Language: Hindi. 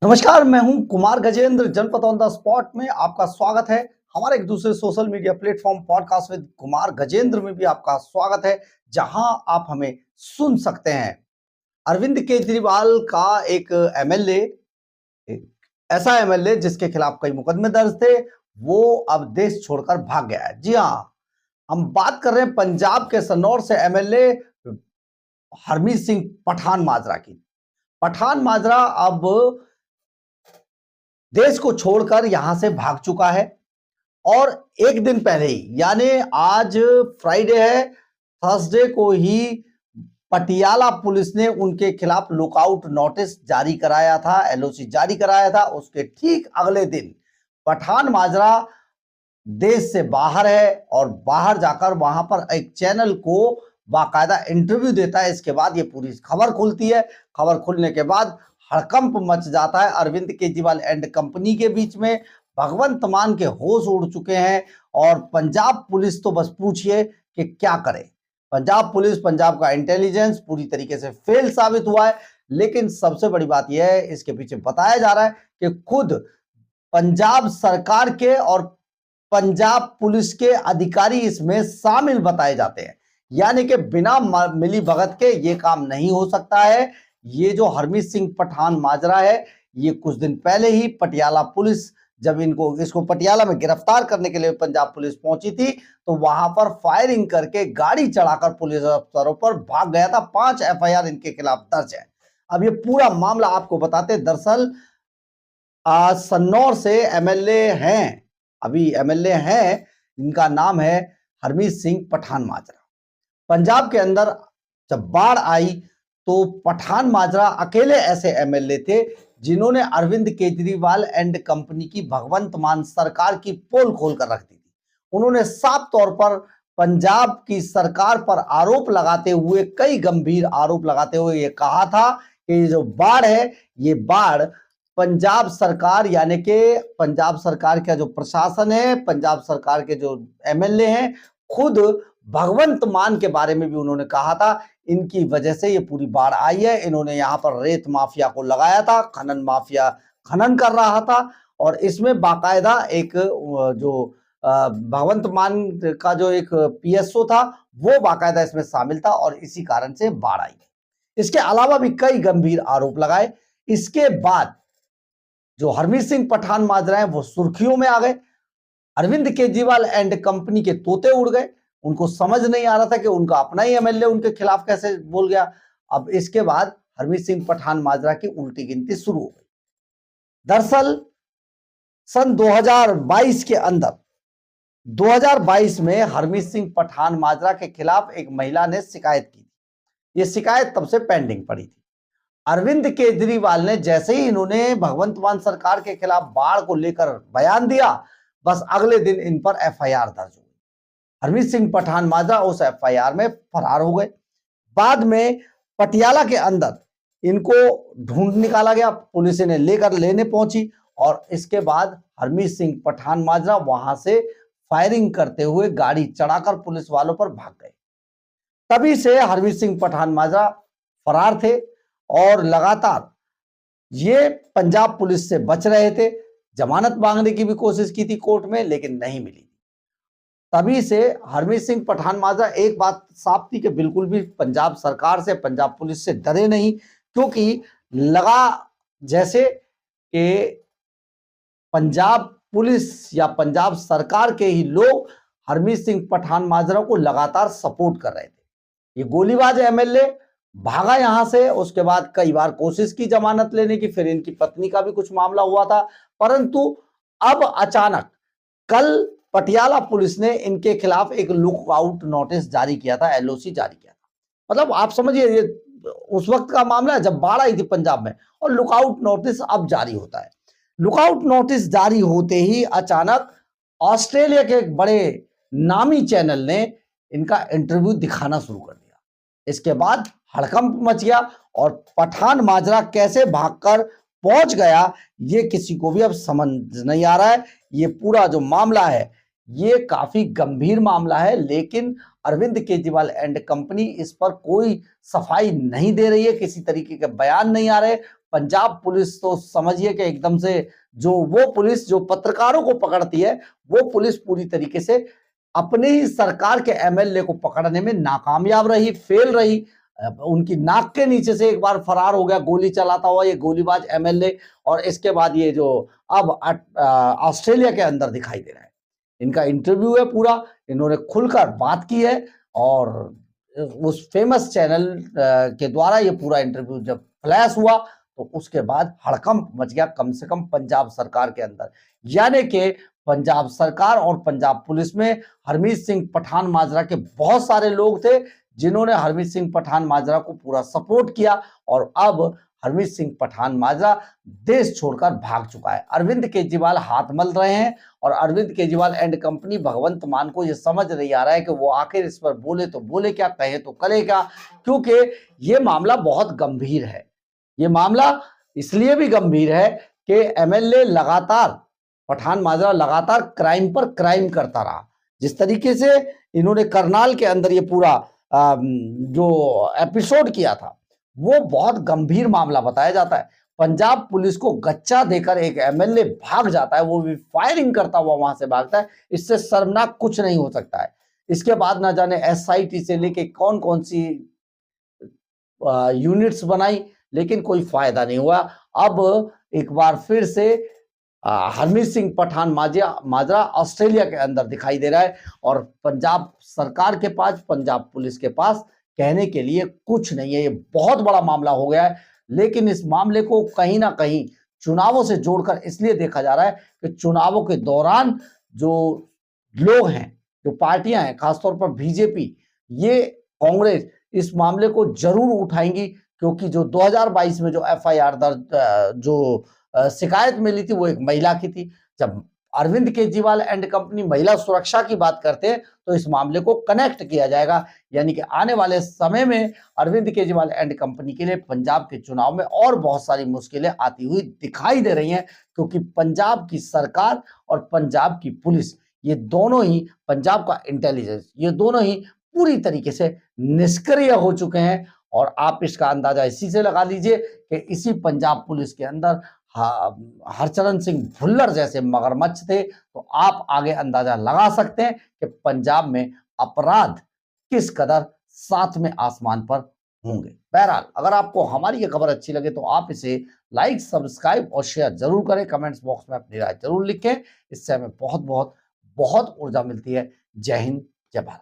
नमस्कार, मैं हूं कुमार गजेंद्र। जनपद ऑन द स्पॉट में आपका स्वागत है। हमारे एक दूसरे social media platform podcast with Kumar Gajendra में भी आपका स्वागत है, जहां आप हमें सुन सकते हैं। अरविंद केजरीवाल का एक एमएलए, ऐसा एमएलए जिसके खिलाफ कई मुकदमे दर्ज थे, वो अब देश छोड़कर भाग गया है। जी हां, हम बात कर रहे हैं पंजाब के सन्नौर से एमएलए हरमीत सिंह पठान माजरा की। पठान माजरा अब देश को छोड़कर यहां से भाग चुका है और एक दिन पहले ही, यानी आज फ्राइडे है, थर्सडे को ही पटियाला पुलिस ने उनके खिलाफ लुकआउट नोटिस जारी कराया था, एलओसी जारी कराया था। उसके ठीक अगले दिन पठान माजरा देश से बाहर है और बाहर जाकर वहां पर एक चैनल को बाकायदा इंटरव्यू देता है। इसके बाद ये पूरी खबर खुलती है। खबर खुलने के बाद हड़कंप मच जाता है अरविंद केजरीवाल एंड कंपनी के बीच में। भगवंत मान के होश उड़ चुके हैं और पंजाब पुलिस तो बस पूछिए कि क्या करे। पंजाब पुलिस, पंजाब का इंटेलिजेंस पूरी तरीके से फेल साबित हुआ है। लेकिन सबसे बड़ी बात यह है, इसके पीछे बताया जा रहा है कि खुद पंजाब सरकार के और पंजाब पुलिस के अधिकारी इसमें शामिल बताए जाते हैं। यानी कि बिना मिली भगत के ये काम नहीं हो सकता है। ये जो हरमीत सिंह पठान माजरा है, ये कुछ दिन पहले ही पटियाला पुलिस, जब इसको पटियाला में गिरफ्तार करने के लिए पंजाब पुलिस पहुंची थी, तो वहां पर फायरिंग करके गाड़ी चढ़ाकर पुलिस अफसरों पर भाग गया था। 5 एफआईआर इनके खिलाफ दर्ज है। अब ये पूरा मामला आपको बताते। दरअसल सन्नौर से एमएलए हैं, अभी एमएलए हैं, इनका नाम है हरमीत सिंह पठान माजरा। पंजाब के अंदर जब बाढ़ आई तो पठान माजरा अकेले ऐसे एमएलए थे जिन्होंने अरविंद केजरीवाल एंड कंपनी की भगवंत मान सरकार की पोल खोलकर रख दी थी। उन्होंने साफ तौर पर पंजाब की सरकार पर आरोप लगाते हुए, कई गंभीर आरोप लगाते हुए ये कहा था कि ये जो बाढ़ है, ये बाढ़ पंजाब सरकार, यानी कि पंजाब सरकार का जो प्रशासन है, पंजाब सरकार के जो एमएलए हैं, खुद भगवंत मान के बारे में भी उन्होंने कहा था, इनकी वजह से ये पूरी बाढ़ आई है। इन्होंने यहाँ पर रेत माफिया को लगाया था, खनन माफिया खनन कर रहा था और इसमें बाकायदा एक जो भगवंत मान का जो एक पीएसओ था, वो बाकायदा इसमें शामिल था और इसी कारण से बाढ़ आई। इसके अलावा भी कई गंभीर आरोप लगाए। इसके बाद जो हरमीत सिंह पठान माजरा हैं, वो सुर्खियों में आ गए। अरविंद केजरीवाल एंड कंपनी के तोते उड़ गए। उनको समझ नहीं आ रहा था कि उनका अपना ही एमएलए उनके खिलाफ कैसे बोल गया। अब इसके बाद हरमीत सिंह पठान माजरा की उल्टी गिनती शुरू हो गई। दरअसल सन 2022 के अंदर, 2022 में हरमीत सिंह पठान माजरा के खिलाफ एक महिला ने शिकायत की थी। यह शिकायत तब से पेंडिंग पड़ी थी। अरविंद केजरीवाल ने जैसे ही इन्होंने भगवंत मान सरकार के खिलाफ बाढ़ को लेकर बयान दिया, बस अगले दिन इन पर एफआईआर दर्ज हो गई। हरमीत सिंह पठान माजरा उस एफआईआर में फरार हो गए। बाद में पटियाला के अंदर इनको ढूंढ निकाला गया, पुलिस इन्हें लेने पहुंची और इसके बाद हरमीत सिंह पठान माजरा वहां से फायरिंग करते हुए गाड़ी चढ़ाकर पुलिस वालों पर भाग गए। तभी से हरमीत सिंह पठान माजरा फरार थे और लगातार ये पंजाब पुलिस से बच रहे थे। जमानत मांगने की भी कोशिश की थी कोर्ट में, लेकिन नहीं मिली। तभी से हरमीत सिंह पठान माजरा, एक बात साफ थी कि बिल्कुल भी पंजाब सरकार से, पंजाब पुलिस से डरे नहीं, क्योंकि लगा जैसे कि पंजाब पुलिस या पंजाब सरकार के ही लोग हरमीत सिंह पठान माजरा को लगातार सपोर्ट कर रहे थे। ये गोलीबाज एमएलए भागा यहां से। उसके बाद कई बार कोशिश की जमानत लेने की, फिर इनकी पत्नी का भी कुछ मामला हुआ था, परंतु अब अचानक कल पटियाला पुलिस ने इनके खिलाफ एक लुकआउट नोटिस जारी किया था, एलओसी जारी किया था। मतलब आप समझिए, ये उस वक्त का मामला है जब बाढ़ आई थी पंजाब में, और लुकआउट नोटिस अब जारी होता है। लुकआउट नोटिस जारी होते ही अचानक ऑस्ट्रेलिया के एक बड़े नामी चैनल ने इनका इंटरव्यू दिखाना शुरू कर दिया। इसके बाद हड़कंप मच गया और पठान माजरा कैसे भागकर पहुंच गया, ये किसी को भी अब समझ नहीं आ रहा है। ये पूरा जो मामला है, ये काफी गंभीर मामला है, लेकिन अरविंद केजरीवाल एंड कंपनी इस पर कोई सफाई नहीं दे रही है, किसी तरीके के बयान नहीं आ रहे। पंजाब पुलिस तो समझिए कि एकदम से जो वो पुलिस जो पत्रकारों को पकड़ती है, वो पुलिस पूरी तरीके से अपने ही सरकार के एमएलए को पकड़ने में नाकामयाब रही, फेल रही। उनकी नाक के नीचे से एक बार फरार हो गया गोली चलाता हुआ ये गोलीबाज एमएलए, और इसके बाद ये जो अब ऑस्ट्रेलिया के अंदर दिखाई दे रहा है। इनका इंटरव्यू है पूरा, इन्होंने खुलकर बात की है, और उस फेमस चैनल के द्वारा ये पूरा इंटरव्यू जब फ्लैश हुआ तो उसके बाद हड़कंप मच गया कम से कम पंजाब सरकार के अंदर। यानी कि पंजाब सरकार और पंजाब पुलिस में हरमीत सिंह पठान माजरा के बहुत सारे लोग थे जिन्होंने हरमीत सिंह पठान माजरा को पूरा सपोर्ट किया, और अब हरमीत सिंह पठान माजरा देश छोड़कर भाग चुका है। अरविंद केजरीवाल हाथ मल रहे हैं, और अरविंद केजरीवाल एंड कंपनी भगवंत मान को यह समझ नहीं आ रहा है कि वो आखिर इस पर बोले तो बोले क्या, कहे तो करे क्या, क्योंकि ये मामला बहुत गंभीर है। ये मामला इसलिए भी गंभीर है कि एमएलए लगातार, पठान माजरा लगातार क्राइम पर क्राइम करता रहा। जिस तरीके से इन्होंने करनाल के अंदर ये पूरा जो एपिसोड किया था, वो बहुत गंभीर मामला बताया जाता है। पंजाब पुलिस को गच्चा देकर एक एमएलए भाग जाता है, वो भी फायरिंग करता हुआ वहां से भागता है। इससे शर्मनाक कुछ नहीं हो सकता है। इसके बाद ना जाने एसआईटी से लेके कौन कौन सी यूनिट्स बनाई, लेकिन कोई फायदा नहीं हुआ। अब एक बार फिर से हरमीत सिंह पठान माजरा ऑस्ट्रेलिया के अंदर दिखाई दे रहा है, और पंजाब सरकार के पास, पंजाब पुलिस के पास कहने के लिए कुछ नहीं है। ये बहुत बड़ा मामला हो गया है, लेकिन इस मामले को कहीं ना कहीं चुनावों से जोड़कर इसलिए देखा जा रहा है कि चुनावों के दौरान जो लोग हैं, जो पार्टियां हैं, खासतौर पर बीजेपी, ये कांग्रेस इस मामले को जरूर उठाएंगी, क्योंकि जो 2022 में जो एफआईआर दर्ज जो शिकायत मिली थी वो एक महिला की थी। जब अरविंद केजरीवाल एंड कंपनी महिला सुरक्षा की बात करते हैं तो इस मामले को कनेक्ट किया जाएगा, यानी कि आने वाले समय में अरविंद केजरीवाल एंड कंपनी के लिए पंजाब के चुनाव में और बहुत सारी मुश्किलें आती हुई दिखाई दे रही हैं, क्योंकि पंजाब की सरकार और पंजाब की पुलिस, ये दोनों ही, पंजाब का इंटेलिजेंस, ये दोनों ही पूरी तरीके से निष्क्रिय हो चुके हैं। और आप इसका अंदाजा इसी से लगा लीजिए कि इसी पंजाब पुलिस के अंदर हरचरण सिंह भुल्लर जैसे मगरमच्छ थे, तो आप आगे अंदाजा लगा सकते हैं कि पंजाब में अपराध किस कदर सातवें आसमान पर होंगे। बहरहाल, अगर आपको हमारी ये खबर अच्छी लगे तो आप इसे लाइक, सब्सक्राइब और शेयर जरूर करें। कमेंट्स बॉक्स में अपनी राय जरूर लिखें, इससे हमें बहुत बहुत बहुत ऊर्जा मिलती है। जय हिंद, जय भारत।